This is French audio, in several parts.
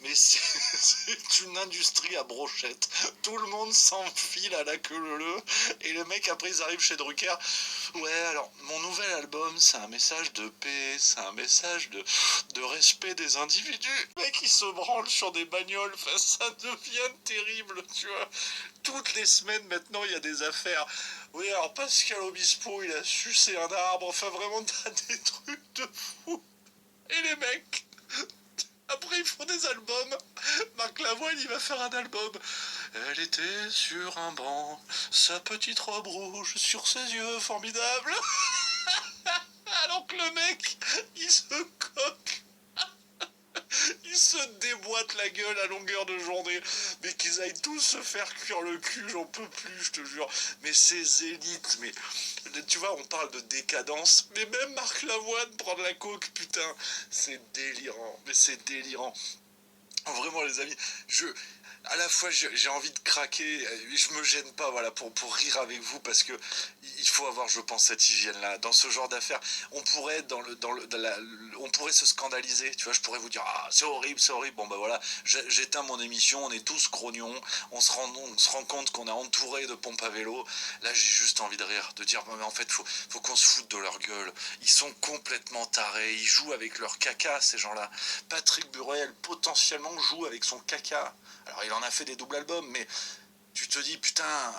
mais c'est c'est une industrie à brochettes. Tout le monde s'enfile à la queue leu, et les mecs après ils arrivent chez Drucker. Ouais, alors mon nouvel album, c'est un message de paix, c'est un message de respect des individus. Les mecs ils se branlent sur des bagnoles, enfin, ça devient terrible, tu vois. Toutes les semaines maintenant il y a des affaires. Oui, alors Pascal Obispo il a sucé un arbre, enfin vraiment t'as des trucs de fou. Et les mecs, après ils font des albums. Marc Lavoine il va faire un album. Elle était sur un banc, sa petite robe rouge sur ses yeux formidables. Alors que le mec, il se coque, il se déboîte la gueule à longueur de journée. Mais qu'ils aillent tous se faire cuire le cul, j'en peux plus, je te jure. Mais ces élites, mais tu vois, on parle de décadence, mais même Marc Lavoine prend de la coke, putain, c'est délirant, mais c'est délirant. Vraiment les amis, à la fois j'ai envie de craquer, je me gêne pas voilà pour rire avec vous parce que il faut avoir je pense cette hygiène là dans ce genre d'affaires. On pourrait on pourrait se scandaliser, tu vois, je pourrais vous dire ah c'est horrible, bon bah voilà, j'éteins mon émission, on est tous grognons, on se rend compte qu'on est entouré de pompes à vélo. Là j'ai juste envie de rire, de dire mais en fait faut qu'on se foute de leur gueule, ils sont complètement tarés, ils jouent avec leur caca ces gens-là. Patrick Burel potentiellement joue avec son caca. Alors il en a fait des doubles albums, mais tu te dis putain,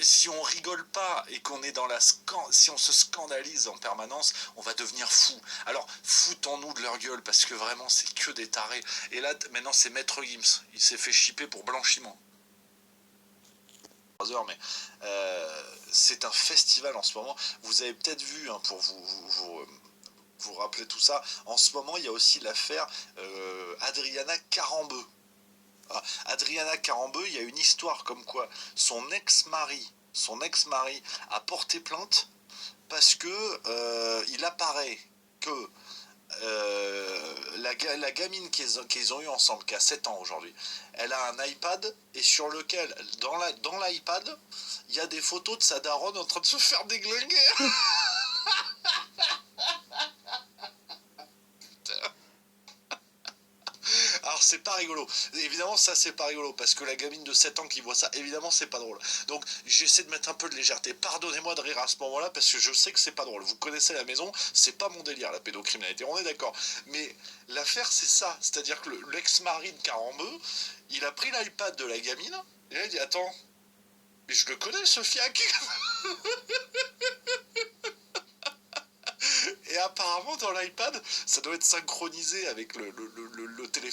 si on rigole pas et qu'on est dans si on se scandalise en permanence, on va devenir fou. Alors foutons-nous de leur gueule parce que vraiment c'est que des tarés. Et là maintenant c'est Maître Gims, il s'est fait chipper pour blanchiment. Mais c'est un festival en ce moment. Vous avez peut-être vu hein, pour vous rappeler tout ça. En ce moment, il y a aussi l'affaire Adriana Carambeu. Ah, Adriana Carambeu, il y a une histoire comme quoi son ex-mari a porté plainte parce que il apparaît que la gamine qu'ils ont eu ensemble, qui a 7 ans aujourd'hui, elle a un iPad et sur lequel, dans l'iPad, il y a des photos de sa daronne en train de se faire déglinguer. Alors c'est pas rigolo. Évidemment ça c'est pas rigolo parce que la gamine de 7 ans qui voit ça, évidemment c'est pas drôle. Donc j'essaie de mettre un peu de légèreté. Pardonnez-moi de rire à ce moment-là parce que je sais que c'est pas drôle. Vous connaissez la maison, c'est pas mon délire la pédocriminalité, on est d'accord. Mais l'affaire c'est ça, c'est-à-dire que l'ex-mari de Carambeu, il a pris l'iPad de la gamine et là il dit attends, mais je le connais ce fiac. Et apparemment dans l'iPad, ça doit être synchronisé avec le téléphone